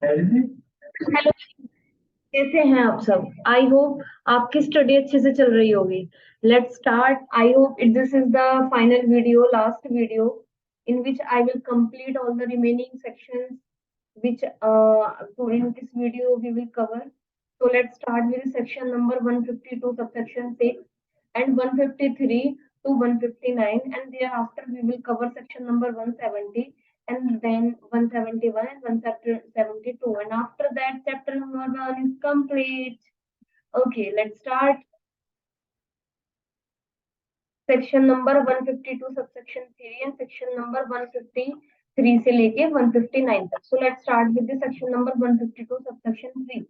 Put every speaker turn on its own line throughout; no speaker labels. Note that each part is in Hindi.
हेलो। कैसे हैं आप सब? आई होप आपकी स्टडी अच्छे से चल रही होगी। Let's start. I hope this is the final video, last video, in which I will complete all the remaining sections which in this video we will cover. So let's start with section number 152 subsection 6 and 153 to 159, and thereafter we will cover section number 170 and then 171 and 172, and after that chapter number 1 is complete. Okay, let's start. Section number 152 subsection 3 and section number 153 से लेके 159 तक. So let's start with the section number 152 subsection 3.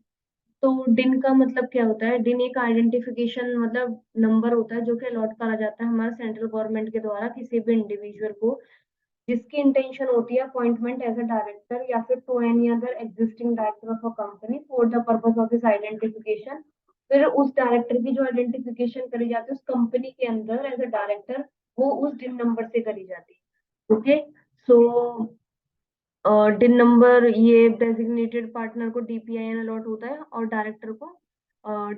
तो डिन का मतलब क्या होता है? डिन एक आइडेंटिफिकेशन मतलब नंबर होता है जो कि अलॉट करा जाता है हमारे सेंट्रल गवर्नमेंट के द्वारा किसी भी इंडिविजुअल को जिसकी इंटेंशन होती है अपॉइंटमेंट एज अ डायरेक्टर या फिर to any other existing director of a company for the purpose of his identification. फिर उस डायरेक्टर की जो आइडेंटिफिकेशन करी जाती है उस कंपनी के अंदर एज अ डायरेक्टर, वो उस डिन नंबर से करी जाती है. ओके. सो डिन नंबर ये डेजिग्नेटेड पार्टनर को डीपीआईएन अलॉट होता है और डायरेक्टर को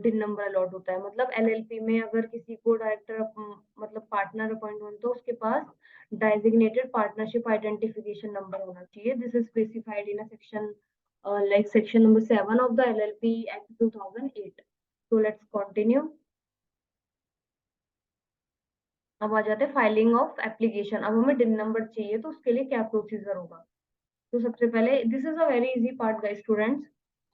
डिन नंबर अलॉट होता है. मतलब एलएलपी में अगर किसी को डायरेक्टर मतलब पार्टनर अपॉइंट हो तो उसके पास डेजिग्नेटेड पार्टनरशिप आइडेंटिफिकेशन नंबर होना चाहिए. This is specified in a section like section number 7 of the LLP Act 2008. So let's continue. अब आ जाते हैं फाइलिंग ऑफ एप्लीकेशन. अब हमें डिन नंबर चाहिए तो उसके लिए क्या प्रोसीजर होगा? तो सबसे पहले this is a very easy part guys students.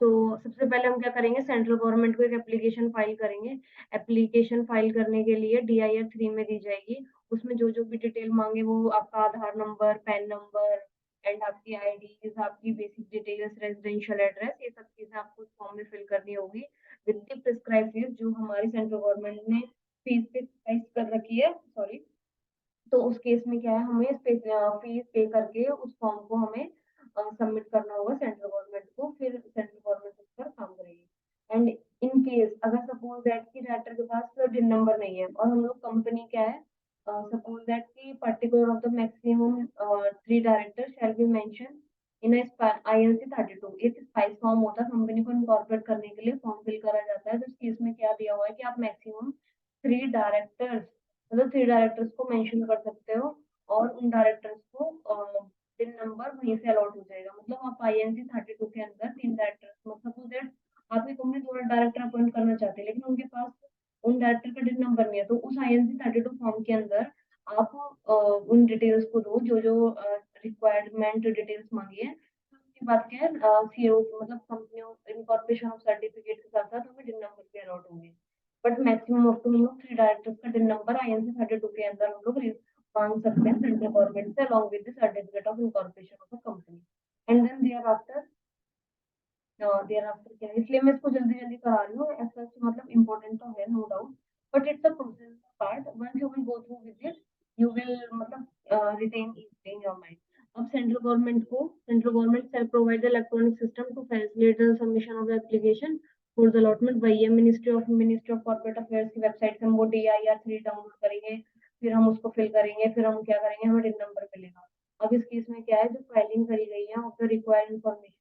तो सबसे पहले हम क्या करेंगे, सेंट्रल गवर्नमेंट को एक एप्लीकेशन फाइल करेंगे. एप्लीकेशन फाइल करने के लिए DIR 3 में दी जाएगी. उसमें जो जो भी डिटेल मांगे वो आपका आधार नंबर, पैन नंबर एंड आपकी आईडी, आपकी बेसिक डिटेल्स, रेजिडेंशियल एड्रेस, ये सब चीजें आपको फॉर्म में फिल करनी होगी विद द प्रिस्क्राइब फीस जो हमारी सेंट्रल गवर्नमेंट ने फीस फिक्स कर रखी है. सॉरी. तो उस केस में क्या है, हमें फीस पे करके उस फॉर्म को हमें सबमिट करना होगा सेंट्रल गवर्नमेंट को. फिर सेंट्रल गवर्नमेंट उस पर काम करेगी. एंड इन केस अगर सपोज दैट की डायरेक्टर के पास डिन नंबर नहीं है और हम लोग कंपनी क्या है, सपोज दैट की particular of the maximum 3 director shall be mention in INC 32. एक स्पाइस फॉर्म होता है कंपनी को इनकॉर्पोरेट करने के लिए, फॉर्म फिल करा जाता है. तो इस केस में क्या दिया हुआ है कि आप मैक्सिमम 3 डायरेक्टर्स, मतलब 3 डायरेक्टर्स को मेंशन कर सकते हो और उन डायरेक्टर्स को पिन नंबर वहीं से अलॉट हो जाएगा. मतलब आप INC 32 के अंदर 3 डायरेक्टर्स, मतलब दैट आपकी कंपनी 2 डायरेक्टर अपॉइंट करना चाहते हैं लेकिन उनके पास उन डायरेक्टर का डिन नंबर नहीं है, तो उस INC 32 फॉर्म के अंदर आप उन डिटेल्स को दो जो जो रिक्वायरमेंट डिटेल्स मांगी है. तो उसके बाद क्या है, सीओ मतलब कंपनी इनकॉर्पोरेशन ऑफ सर्टिफिकेट के साथ साथ हमें डिन नंबर भी अलॉट होंगे. बट मैक्सिमम ऑफ हम लोग 3 डायरेक्टर्स का डिन नंबर INC 32 के अंदर हम लोग मांग सकते हैं सेंट्रल गवर्नमेंट से along with the certificate of incorporation of a company. And then thereafter क्या है, इसलिए मैं इसको जल्दी जल्दी करा रही हूँ. ऐसा मतलब इम्पोर्टेंट तो है no doubt, but it's a process part. Once you will go through with it you will मतलब रिटेन इन योर माइंड. अब central government shall provide electronic system to facilitate the submission of the application for the allotment. वही है मिनिस्ट्री ऑफ कॉर्पोरेट अफेयर्स की वेबसाइट से हम वो DIR 3 डाउनलोड करेंगे. फिर हम उसको फिल करेंगे. फिर हम क्या करेंगे, हमें डिन नंबर मिलेगा. अब इस केस में क्या है, जो फाइलिंग करी गई है ऑफ द रिक्वायर्ड इन्फॉर्मेशन,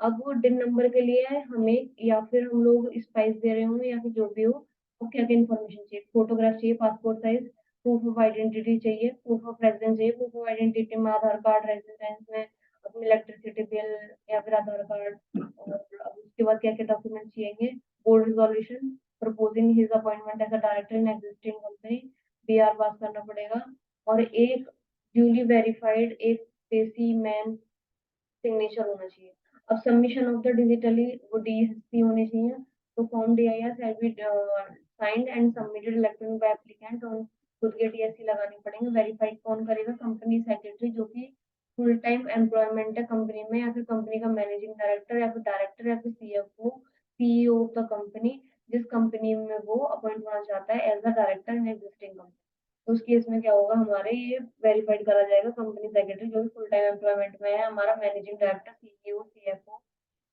अब वो डिन नंबर के लिए हमें या फिर हम लोग स्पाइस दे रहे हों या फिर जो भी हो, वो क्या क्या इन्फॉर्मेशन चाहिए? फोटोग्राफ चाहिए, passport size, proof of identity चाहिए, प्रूफ ऑफ रेजिडेंस चाहिए. प्रूफ ऑफ आइडेंटिटी में आधार कार्ड, रेजिडेंस में अपनी इलेक्ट्रिसिटी बिल या फिर आधार कार्ड. और अब उसके बाद क्या क्या डॉक्यूमेंट चाहिए? Board resolution proposing his appointment as a director in existing company, BR pass करना पड़ेगा. और एक ड्यूली वेरीफाइड एक पेसी मैन सिग्नेचर होना चाहिए. अब सबमिशन ऑफ द डिजिटली वो DSP होनी चाहिए. तो form DIR shall be signed and submitted electronic by applicant. और खुद के TSC लगाने पड़ेंगे. वेरीफाइड कौन करेगा? कंपनी सेक्रेटरी, जो कि फुल टाइम एम्प्लॉयमेंट है कंपनी में, या फिर कंपनी का मैनेजिंग डायरेक्टर या फिर डायरेक्टर या फिर CFO, CEO of the company, जिस कंपनी में वो अपॉइंट होना चाहता है as a director in existing company. उस केस में क्या होगा, हमारे ये वेरीफाइड करा जाएगा कंपनी सेक्रेटरी जो फुल टाइम एम्प्लॉयमेंट में है, हमारा मैनेजिंग डायरेक्टर, CEO, CFO,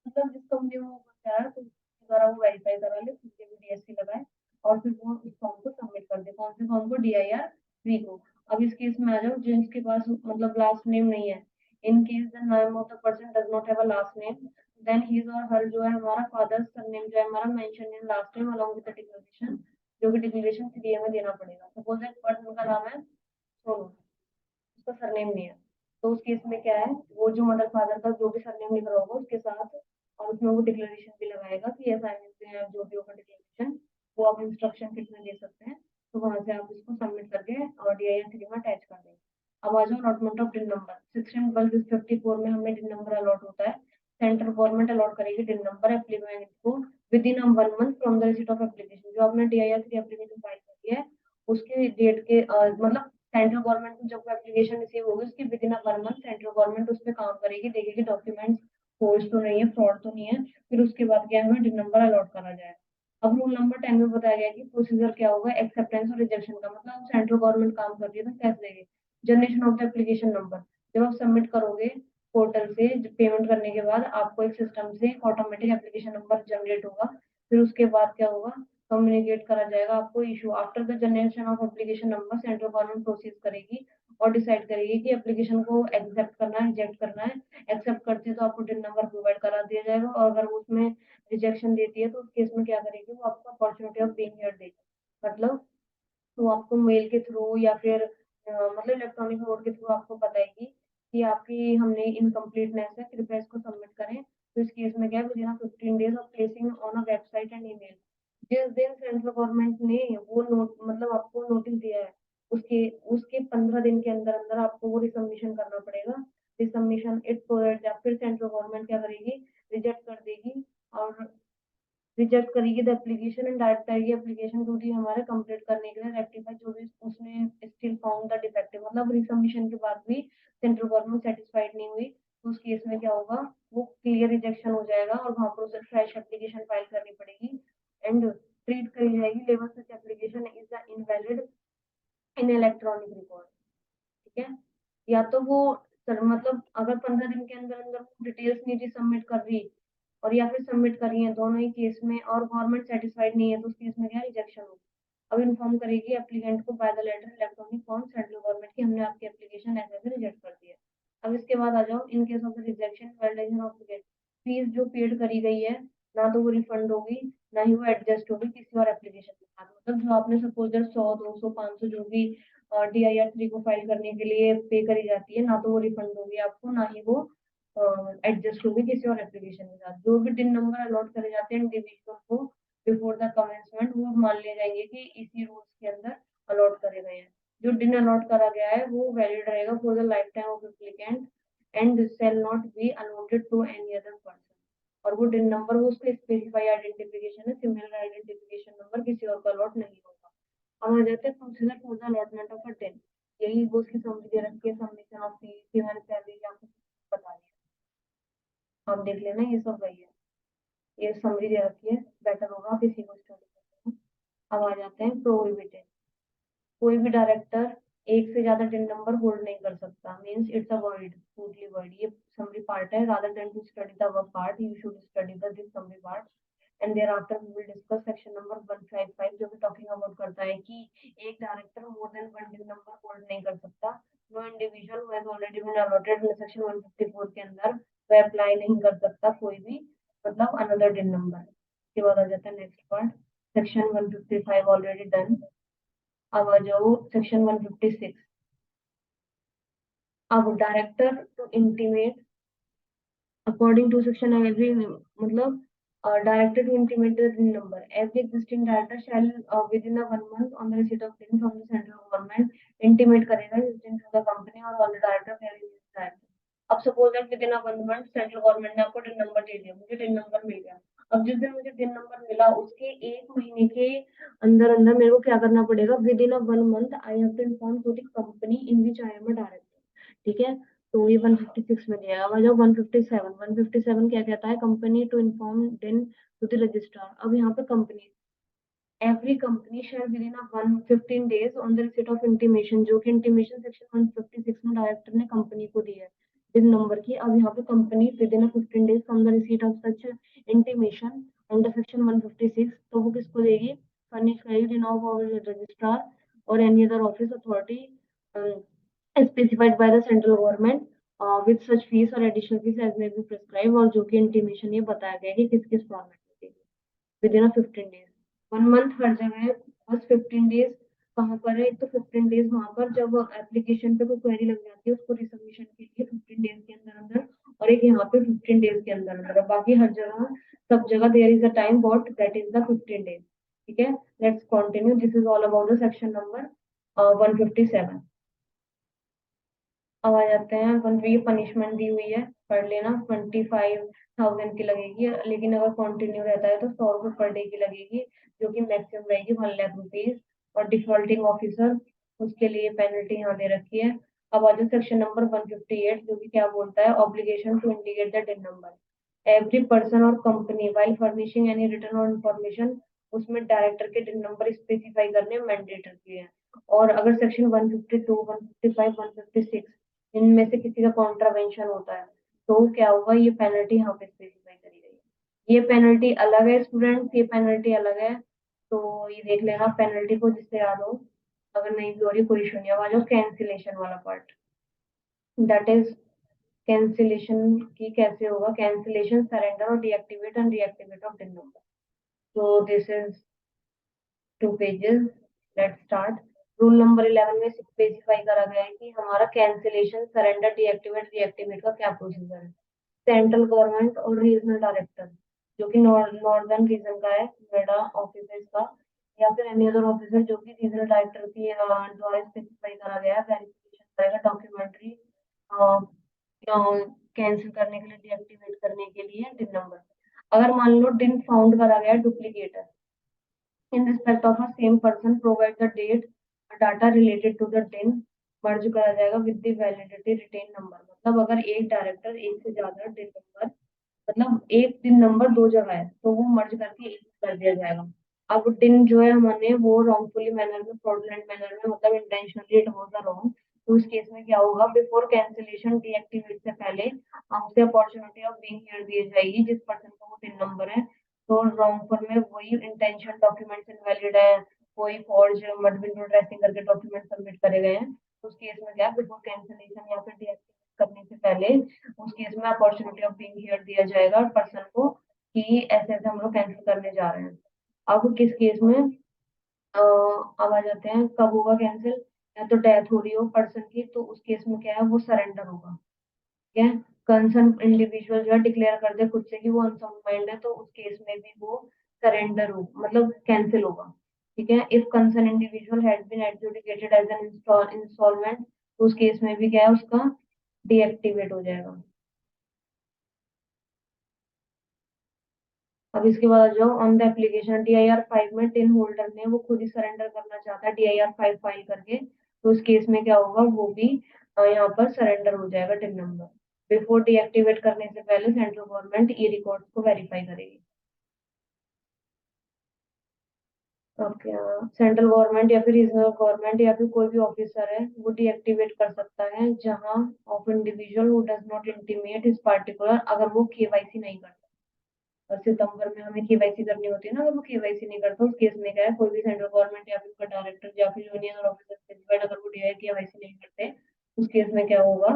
मतलब जिस कंपनी में वो बचा है तो उसके द्वारा वो वेरीफाई करा ले, खुद के भी DSC लगाए और फिर वो इस फॉर्म को सबमिट कर दे. कौन से फॉर्म को? DIR 3 को. अब इस केस में आ जाओ जिनके पास मतलब लास्ट नेम नहीं है. In case the name of the person does not have a last name, then his or her जो है हमारा फादर सरनेम जो है हमारा mention in last name along with the declaration, जो कि डिक्लेरेशन सीडीए में देना पड़ेगा। सपोज एक पर्सन का नाम है सोनू, उसका सरनेम नहीं है, तो उस केस में क्या है, वो जो मदर फादर का जो भी सरनेम लिख रहा होगा उसके साथ, और उसमें वो डिक्लेरेशन भी लगाएगा कि असाइनमेंट जो भी होगा डिक्लेरेशन, वो आप इंस्ट्रक्शन किट में दे सकते हैं। तो वहां से आप इसको सबमिट करके और DIR 3 में अटैच कर देंगे। अब आ जाओ अलॉटमेंट ऑफ डिन नंबर। 16/12/54 में हमें डिन नंबर अलॉट होता है। सेंट्रल गवर्नमेंट अलॉट करेगी डिन नंबर एप्लीकेंट को with in 1 month from the receipt of application. जो आपने DIR 3 एप्लीकेशन फाइल करी है उसके डेट के मतलब सेंट्रल गवर्नमेंट को जब एप्लीकेशन रिसीव होगी उसके with in 1 month central government उस पर काम करेगी, देखेगी डॉक्यूमेंट्स फोर्ज तो नहीं है, फ्रॉड तो नहीं है, फिर उसके बाद क्या हमें डिन नंबर अलॉट करा जाए। अब रूल नंबर 10 में बताया गया कि प्रोसीजर क्या होगा एक्सेप्टेंस और रिजेक्शन का। मतलब सेंट्रल गवर्नमेंट काम कर रही है तो कैसे देगी। Generation of the application number, जब आप सबमिट करोगे पोर्टल से पेमेंट करने के बाद आपको एक सिस्टम से ऑटोमेटिक एप्लीकेशन नंबर जनरेट होगा। फिर उसके बाद क्या होगा, कम्युनिकेट करा जाएगा आपको issue. After the generation of application number central government process करेगी और डिसाइड करेगी कि एप्लीकेशन को एक्सेप्ट करना है रिजेक्ट करना है। एक्सेप्ट करती है तो आपको डिन नंबर प्रोवाइड करा दिया जाएगा, और अगर वो उसमें रिजेक्शन देती है तो उस केस में क्या करेगी, वो आपको अपॉर्चुनिटी ऑफ बीइंग हियर्ड देगी। मतलब वो आपको मेल के थ्रू या फिर मतलब इलेक्ट्रॉनिक मोड के थ्रू आपको बताएगी कि आपकी हमने इनकम्प्लीटनेस है, कृपया इसको सबमिट करें। तो इस केस में क्या है, with in 15 days of placing on a website and email. जिस दिन सेंट्रल गवर्नमेंट ने वो नोट मतलब आपको नोटिस दिया है उसके उसके 15 दिन के अंदर अंदर आपको वो रिसबमिशन करना पड़ेगा। रिसबमिशन इट प्रोवाइड, या फिर सेंट्रल गवर्नमेंट क्या करेगी, रिजेक्ट कर देगी और रिजेक्ट करेगी द एप्लीकेशन एंड डायरेक्ट करेगी एप्लीकेशन टू दी हमारे कंप्लीट करने के लिए रेक्टिफाई जो भी उसने स्टिल फाउंड द डिफेक्टिव। मतलब रिसबमिशन के बाद भी सेंट्रल गवर्नमेंट सेटिस्फाइड नहीं हुई तो उस केस में क्या होगा, वो क्लियर रिजेक्शन हो जाएगा और वहां पर उसे फ्रेश एप्लीकेशन फाइल करनी पड़ेगी एंड ट्रीट करी जाएगी level such application is the invalid in electronic record. ठीक है, या तो वो सर मतलब अगर 15 दिन के अंदर अंदर वो डिटेल्स नहीं सबमिट कर रही और या फिर सबमिट कर रही है दोनों ही केस में और गवर्नमेंट सेटिस्फाइड नहीं है तो उस केस में क्या रिजेक्शन होगी। अब इन्फॉर्म करेगी एप्लीकेंट को by the letter electronic form central government की हमने आपकी एप्लीकेशन ऐसे ऐसे रिजेक्ट कर दिया। अब इसके बाद आ जाओ इन case of rejection validation of fees जो पेड करी गई है ना तो वो रिफंड होगी ना ही वो एडजस्ट होगी किसी और एप्लीकेशन के साथ। मतलब जो आपने सपोज 100 200 500 जो भी DIR 3 को फाइल करने के लिए पे करी जाती है ना तो वो रिफंड होगी आपको ना ही वो एडजस्ट होगी किसी और एप्लीकेशन के साथ। जो भी डिन नंबर अलॉट करे जाते हैं इंडिविजुअल को बिफोर द कमेंसमेंट वो मान लिए जाएंगे कि इसी रूल्स के अंदर अलॉट करे गए हैं। जो डिन अलॉट करा गया है वो वैलिड रहेगा for the lifetime of applicant and shall not be allotted to any other person. और वो डिन नंबर वो उसका स्पेसिफाई आइडेंटिफिकेशन है, सिमिलर आइडेंटिफिकेशन नंबर किसी और का अलॉट नहीं होगा। अब आ जाते हैं procedure for the allotment of a डिन। यही वो उसकी समरी दे रखी है, सबमिशन ऑफ फीस मैंने पहले ही आपको बता दिया, आप देख लेना ये सब वही है। ये समरी दे रखी है, बेटर होगा आप इसी को स्टडी करते हैं। अब आ जाते हैं प्रोहिबिटेड। कोई भी डायरेक्टर एक से ज्यादा टिन नंबर होल्ड नहीं कर सकता, means it's a word totally word. ये समरी पार्ट है, rather than to study the work part you should study the this summary part and thereafter we will discuss section number 155 जो कि टॉकिंग अबाउट करता है कि एक director more than one DIN number hold नहीं कर सकता। No individual who has already been allotted in section 154 के अंदर वह अप्लाई नहीं कर सकता कोई भी मतलब अनदर टिन नंबर। इसके बाद आ जाता है next part, section 155 already done. अब आ जाओ सेक्शन 156। अब director to intimate according to section every मतलब director to intimate the DIN number. Every existing director shall within a 1 month on the receipt of DIN from the central government intimate करेगा इस DIN to the company और all the director carry this director. अब suppose that with in a 1 month central government ने आपको डिन नंबर दे दिया, मुझे डिन नंबर मिल गया। अब जिस दिन मुझे डिन नंबर मिला उसके 1 महीने के अंदर अंदर मेरे को क्या करना पड़ेगा, within a 1 month I have to inform to the company in which I am a director. ठीक है, तो ये 156 में दिया हुआ। जो 157 क्या कहता है, company to inform then to the registrar. अब यहाँ पे company every company shall within a 15 days on the receipt of intimation, जो कि इंटीमेशन सेक्शन 156 में डायरेक्टर ने कंपनी को दिया है डिन नंबर की। अब यहाँ पे company within a 15 days from the receipt of such intimation under section 156 तो वो किसको देगी, फर्निश करेगी डिन ऑफ रजिस्ट्रार और any other office authority specified by the central government with such fees और additional fees as may be prescribe, और जो कि इंटीमेशन ये बताया गया है कि किस किस फॉर्मेट में देगी विद इन 15 डेज। 1 मंथ हर जगह है, बस 15 डेज कहाँ पर है? एक तो 15 डेज वहां पर जब एप्लीकेशन पे कोई क्वेरी लग जाती है उसको रिसबमिशन के लिए 15 डेज के अंदर अंदर, और एक यहाँ पे 15 डेज के अंदर अंदर। बाकी हर जगह, सब जगह there is a time bound that is the 15 days. ठीक है, let's continue. This is all about the section number 157। अब आ जाते हैं अपन, ये पनिशमेंट दी हुई है, पढ़ लेना। 25,000 की लगेगी, लेकिन अगर कंटिन्यू रहता है तो 100 रुपये पर डे की लगेगी, जो कि मैक्सिमम रहेगी 1 लाख रुपीज। और डिफॉल्टिंग ऑफिसर, उसके लिए पेनल्टी यहाँ दे रखी है। अब आ जाओ सेक्शन नंबर 158, जो कि क्या बोलता है? ऑब्लिगेशन टू इंडिकेट द डिन नंबर एवरी पर्सन और company while furnishing any return और इन्फॉर्मेशन, उसमें डायरेक्टर के डिन नंबर स्पेसिफाई करने मैंडेटरी है। और अगर सेक्शन 152, 155, 156 इनमें से किसी का कॉन्ट्रावेंशन होता है तो क्या होगा? ये पेनल्टी यहाँ पे स्पेसिफाई करी गई है। ये पेनल्टी अलग है स्टूडेंट्स, ये पेनल्टी अलग है, तो ये देख लेना पेनल्टी को, जिससे याद हो। अगर नहीं भी हो रही कोई इशू नहीं है। आ जाओ कैंसिलेशन वाला पार्ट, दैट इज कैंसिलेशन की कैसे होगा? कैंसिलेशन, सरेंडर और डीएक्टिवेट एंड रीएक्टिवेट ऑफ डिन नंबर। तो this is 2 pages. Let's start. Rule number 11 में स्पेसिफाई करा गया है कि हमारा कैंसिलेशन, सरेंडर, डीएक्टिवेट, रीएक्टिवेट का क्या प्रोसीजर है। सेंट्रल गवर्नमेंट और रीजनल डायरेक्टर, जो कि नॉर्दर्न रीजन का है, नोएडा ऑफिसर्स का, या फिर एनी अदर ऑफिसर जो कि रीजनल डायरेक्टर की द्वारा स्पेसिफाई करा गया है, वेरिफिकेशन करेगा डॉक्यूमेंट्री कैंसिल करने के लिए, डीएक्टिवेट करने के लिए डिन नंबर। अगर मान लो डिन फाउंड करा गया डुप्लीकेट है, in respect of a same person provide the date data related to the din merge करा जाएगा with the validity retain number. मतलब अगर एक डायरेक्टर एक से ज्यादा दिन नंबर, मतलब एक दिन नंबर दो जगह है तो वो मर्ज करके एक कर दिया जाएगा। अब दिन जो है हमने वो रॉन्गफुली मैनर में, फ्रॉडुलेंट मैनर में, मतलब इंटेंशनली इट वाज रॉन्ग, तो इस केस में क्या होगा? बिफोर कैंसिलेशन, डीएक्टिवेट से पहले हमसे अपॉर्चुनिटी ऑफ बीइंग हियर दी जाएगी जिस पर्सन का वो दिन नंबर है। तो रॉन्गफुल में वही इंटेंशन डॉक्यूमेंट्स इनवैलिड है, कोई फॉर्ज मड विंडो ड्रेसिंग करके डॉक्यूमेंट सबमिट करे गए हैं, तो उस केस में क्या, बिफोर कैंसिलेशन या फिर डीएक्टिवेट करने से पहले उस केस में अपॉर्चुनिटी ऑफ बीइंग हियर दिया जाएगा पर्सन को कि ऐसे ऐसे हम लोग कैंसिल करने जा रहे हैं। अब किस केस में अब आ जाते हैं, कब होगा कैंसिल? या तो डेथ हो रही हो पर्सन की, तो उस केस में क्या है? वो सरेंडर होगा। ठीक है, कंसर्न इंडिविजुअल जो है डिक्लेयर कर दे खुद से कि वो अनसाउंड माइंड है, तो उस केस में भी वो सरेंडर हो, मतलब कैंसिल होगा। ठीक है, if concern individual has been adjudicated as an instalment, तो उस केस में भी क्या है? उसका डीएक्टिवेट हो जाएगा। अब इसके बाद आ जाओ ऑन द एप्लीकेशन डीआईआर 5 में टिन होल्डर ने वो खुद ही सरेंडर करना चाहता है डीआईआर 5 फाइल करके, तो उस केस में क्या होगा? वो भी यहाँ पर सरेंडर हो जाएगा टिन नंबर। बिफोर डीएक्टिवेट करने से पहले सेंट्रल गवर्नमेंट ई रिकॉर्ड्स को वेरीफाई करेगी। ओके, सेंट्रल गवर्नमेंट या फिर रीजनल गवर्नमेंट या फिर कोई भी ऑफिसर है वो डीएक्टिवेट कर सकता है जहां of individual who does not intimate इस पार्टिकुलर, अगर वो केवाईसी नहीं करता। और सितंबर में हमें केवाईसी करनी होती है ना, अगर वो केवाईसी नहीं करता उस केस में क्या है? कोई भी सेंट्रल गवर्नमेंट या फिर उसका डायरेक्टर या फिर यूनियन और ऑफिसर स्पेसिफाइड, अगर वो केवाईसी नहीं करते उस केस में क्या होगा?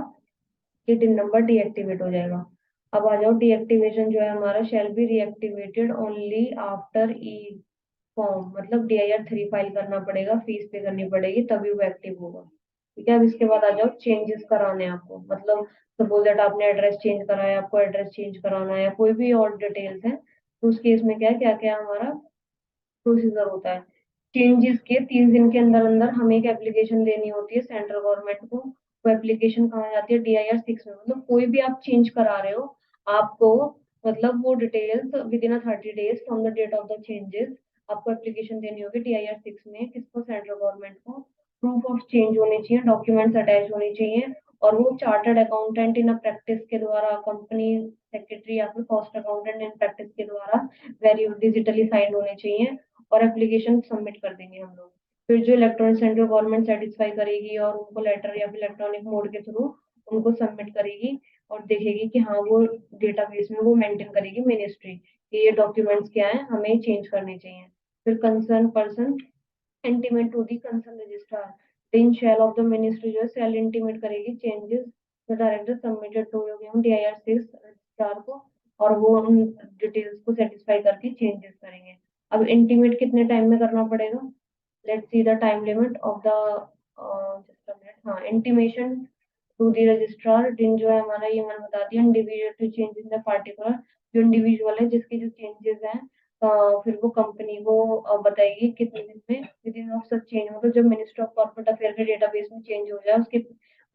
कि टिन नंबर डीएक्टिवेट हो जाएगा। अब आ जाओ, डीएक्टिवेशन जो है हमारा shall be reactivated only after E form, मतलब डीआईआर 3 फाइल करना पड़ेगा, फीस पे करनी पड़ेगी, तभी वो एक्टिव होगा। ठीक है, अब इसके बाद आ जाओ चेंजेस कराने हैं आपको, मतलब सपोज दैट आपने एड्रेस चेंज करा है, आपको एड्रेस चेंज कराना है या कोई भी और डिटेल्स है, तो उस केस में क्या है, क्या क्या हमारा प्रोसीजर होता है? चेंजेस के 30 दिन के अंदर अंदर हमें एक एप्लीकेशन देनी होती है सेंट्रल गवर्नमेंट को। वो एप्लीकेशन कहाँ जाती है? डीआईआर 6 में। मतलब कोई भी आप चेंज करा रहे हो, आपको, मतलब वो details within 30 days from the date of the changes आपको एप्लीकेशन देनी होगी डीआईआर 6 में। किसको? सेंट्रल गवर्नमेंट को। प्रूफ ऑफ चेंज होने चाहिए, डॉक्यूमेंट्स अटैच होने चाहिए, और वो चार्टर्ड अकाउंटेंट इन प्रैक्टिस के द्वारा, कंपनी सेक्रेटरी या फिर कॉस्ट अकाउंटेंट इन प्रैक्टिस के द्वारा वेरी डिजिटली साइन होने चाहिए, और एप्लीकेशन सबमिट कर देंगे हम लोग। फिर जो इलेक्ट्रॉनिक सेंट्रल गवर्नमेंट सेटिस्फाई करेगी और उनको लेटर या फिर इलेक्ट्रॉनिक मोड के थ्रू उनको सबमिट करेगी, और देखेगी कि हाँ वो डेटाबेस में वो मेंटेन करेगी मिनिस्ट्री कि ये डॉक्यूमेंट्स क्या है, हमें चेंज करने चाहिए। फिर concern person intimate to the concern registrar, the in shall of the ministry जो है सेल इंटीमेट करेगी चेंजेस तो director submitted to DIR 6 registrar को, और वो उन डिटेल्स को सेटिस्फाई करके चेंजेस करेंगे। अब इंटीमेट कितने टाइम में करना पड़ेगा? Let's see the time limit of the just a minute, हाँ, intimation to the registrar. DIN जो है हमारा, ये मैंने बता दिया, individual to change in the particular, जो इंडिविजुअल है जिसके जो चेंजेस हैं, फिर वो कंपनी को बताएगी कितने दिन में with in of such change, मतलब जब मिनिस्ट्री ऑफ कॉर्पोरेट अफेयर के डेटाबेस में चेंज हो जाए उसके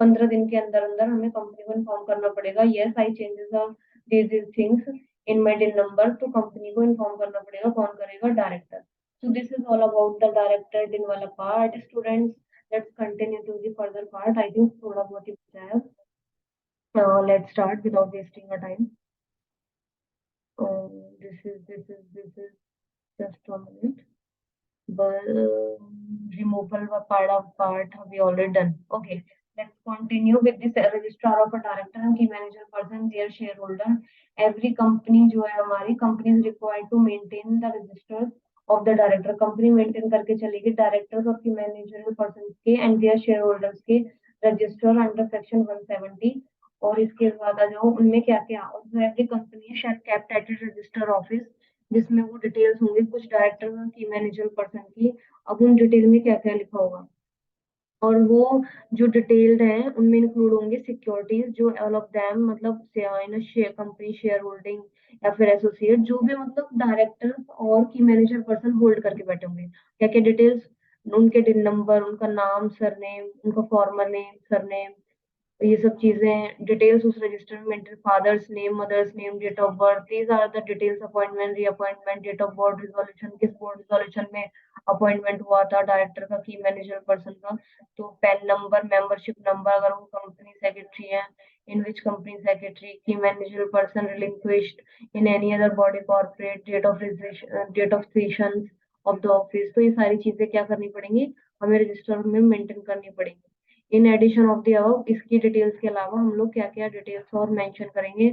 15 दिन के अंदर अंदर हमें कंपनी को इन्फॉर्म करना पड़ेगा, yes I changes these things in my डिन नंबर। तो कंपनी को इन्फॉर्म करना पड़ेगा, कौन करेगा? Director. So this is all about the director din वाला part, students. Let's continue to the further part. I think थोड़ा बहुत ही बचा है। Let's start without wasting our time. This is just a minute. But removal part have we already done. Okay, let's continue with this registrar of a director and key manager person, their shareholder. Every company जो है हमारी company is required to maintain the registers of the director. company maintain करके चलेगी directors और key managerial persons के and their shareholders के register under section 170। और इसके बाद आ जाओ उनमें क्या क्या, और every company shall kept at its register office, जिसमें वो डिटेल्स होंगे कुछ डायरेक्टर की, मैनेजर पर्सन की। अब उन डिटेल में क्या क्या लिखा होगा, और वो जो डिटेल्ड है उनमें इंक्लूड होंगे सिक्योरिटीज, जो ऑल ऑफ देम मतलब शेयर कंपनी शेयर होल्डिंग या फिर एसोसिएट, जो भी मतलब डायरेक्टर और की मैनेजर पर्सन होल्ड करके बैठे होंगे, क्या क्या डिटेल्स, उनके डिन नंबर, उनका नाम, सरनेम, उनका फॉर्मल नेम, सरनेम, ये सब चीजें डिटेल्स उस रजिस्टर में maintain, father's name, mother's name, date of birth, these are the details, appointment, reappointment, date of board resolution, किस बोर्ड रिजोल्यूशन में अपॉइंटमेंट हुआ था डायरेक्टर का, की मैनेजर पर्सन का, तो पैन नंबर, मेंबरशिप नंबर, अगर वो कंपनी सेक्रेटरी है, इन विच कंपनी सेक्रेटरी, की manager person relinquished in any other body corporate, date of cessation of the office. तो ये सारी चीजें क्या करनी पड़ेंगी, हमें रजिस्टर में मेंटेन करनी पड़ेगी। In addition of the above, इसकी डिटेल्स के अलावा हम लोग क्या क्या डिटेल्स और मेंशन करेंगे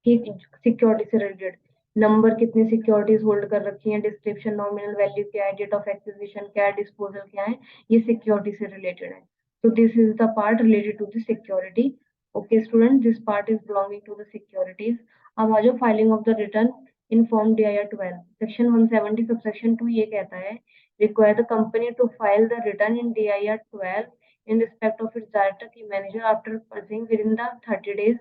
कि सिक्योरिटी से रिलेटेड, नंबर कितनी सिक्योरिटीज होल्ड कर रखी हैं, डिस्क्रिप्शन, नॉमिनल वैल्यू क्या है, डेट ऑफ एक्विजिशन क्या है, डिस्पोजल क्या है, ये सिक्योरिटी से रिलेटेड है। तो this is the part related to the security. Okay student, this part is belonging to the securities. अब आ जाओ filing of the return in form DIR 12, section 170 subsection 2 ये कहता है, require the company to file the return in DIR 12 in respect of its director की manager after pursuing within the 30 days।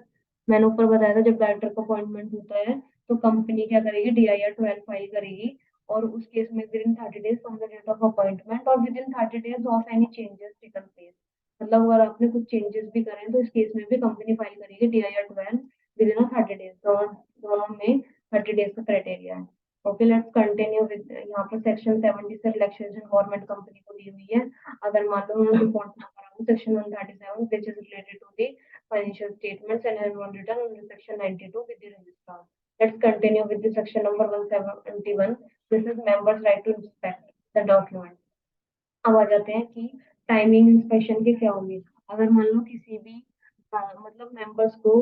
मैंने ऊपर बताया था जब डायरेक्टर का अपॉइंटमेंट होता है तो कंपनी क्या करेगी, DIR 12 फाइल करेगी, और उस केस में within 30 days from the date of appointment और within 30 days of any changes taken place. मतलब अगर आपने कुछ चेंजेस भी करें तो इस केस में भी कंपनी फाइल करेगी DIR 12 विद इन 30 डेज। दोनों में 30 डेज का क्राइटेरिया है। ओके, लेट्स कंटिन्यू विद, यहाँ पर सेक्शन 70 से रिलैक्सेशन गवर्नमेंट कंपनी को दी हुई है। अगर मान लो उन्होंने रिपोर्ट ना करा हो, section 137 which is related to the financial statements and annual return under section 92 with the registrar. Let's continue with the section number 171. This is members right to inspect the document. अब आ जाते हैं कि टाइमिंग इंस्पेक्शन के क्या होंगे। अगर मान लो किसी भी मतलब मेंबर्स को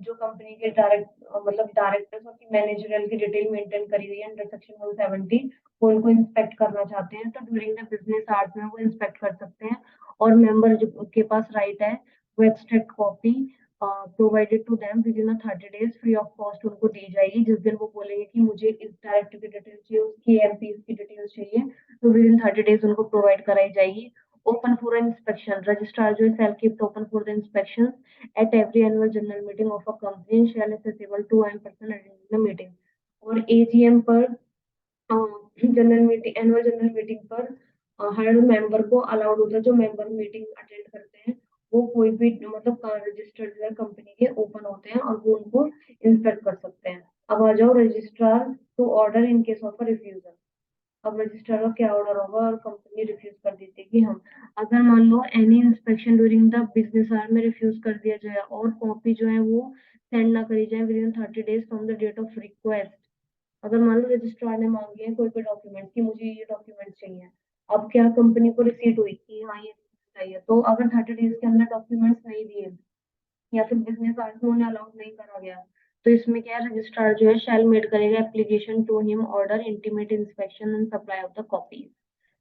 जो कंपनी के मतलब डायरेक्टर्स और मैनेजरियल की डिटेल मेंटेन करी हुई है अंडर सेक्शन 170, वो उनको इंस्पेक्ट करना चाहते हैं तो ड्यूरिंग द बिजनेस आवर्स में वो इंस्पेक्ट कर सकते हैं। और मेंबर जो के पास राइट है वो extract copy provided to them within 30 days free of cost उनको दी जाएगी। जिस दिन वो बोलेंगे कि मुझे इस डायरेक्टर की डिटेल चाहिए, उसकी एमपीज की डिटेल्स चाहिए, तो विद इन 30 डेज उनको प्रोवाइड कराई जाएगी। ओपन फॉर इंस्पेक्शन, रजिस्ट्रार जो है shall kept open for the inspection at every annual general meeting of a company shall accessible to an person attending the meeting. और एजीएम पर, general meeting, annual general meeting पर हर मेंबर को अलाउड होता है, जो मेंबर मीटिंग अटेंड करते हैं वो कोई भी मतलब रजिस्टर्ड जो है कंपनी के ओपन होते हैं और वो उनको इंस्पेक्ट कर सकते हैं। अब आ जाओ registrar to order in case of refusal. अब रजिस्ट्रार का क्या ऑर्डर होगा और कंपनी रिफ्यूज कर देती है कि हम, अगर मान लो any inspection during the business hour में रिफ्यूज कर दिया जाए और कॉपी जो है वो सेंड ना करी जाए within 30 days from the date of request. अगर मान लो रजिस्ट्रार ने मांगे हैं कोई कोई डॉक्यूमेंट कि मुझे ये डॉक्यूमेंट चाहिए, अब क्या कंपनी को रिसीट हुई कि हाँ ये चाहिए, तो अगर 30 डेज के अंदर डॉक्यूमेंट्स नहीं दिए या फिर बिजनेस आवर्स में उन्हें अलाउड नहीं करा गया, तो इसमें क्या है, रजिस्ट्रार जो है शैल मेड करेगा application to him order intimate inspection and supply of the copies.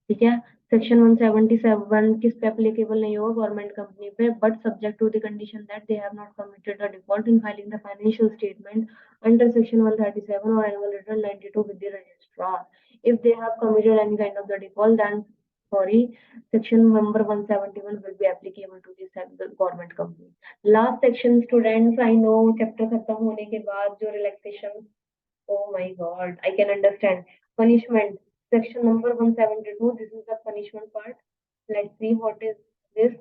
ठीक है। सेक्शन 177 किस पे एप्लीकेबल नहीं होगा, गवर्नमेंट कंपनी पे, but subject to the condition that they have not committed the default in filing the financial statement under section 137 or annual return 92 with the registrar. If they have committed any kind of the default, then sorry, section number 171 will be applicable to this government company. Last section students, I know chapter खत्म होने के बाद जो relaxation, oh my God, I can understand. Punishment. Section number 172. This is the punishment part. Let's see what is this.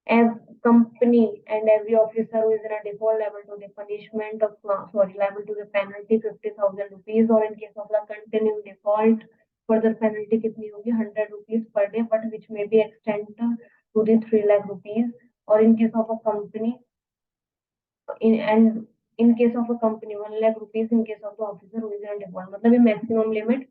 Every company and every officer who is in a default liable to the punishment of liable to the penalty 50,000 rupees, or in case of the continuing default, further penalty कितनी होगी 100 rupees per day, but which may be extended to the 3 lakh rupees, or in case of a company in case of a company 1 lakh rupees in case of the officer who is in default. मतलब ये maximum limit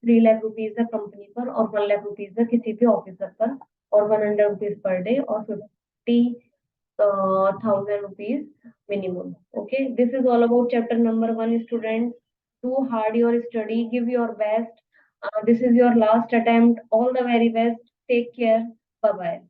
3 lakh rupees है company पर और 1 lakh rupees है किसी भी officer पर, और 100 rupees per day और 50,000 rupees minimum. Okay, this is all about chapter number 1. Students, do hard your study, give your best. This is your last attempt. All the very best. Take care. Bye bye.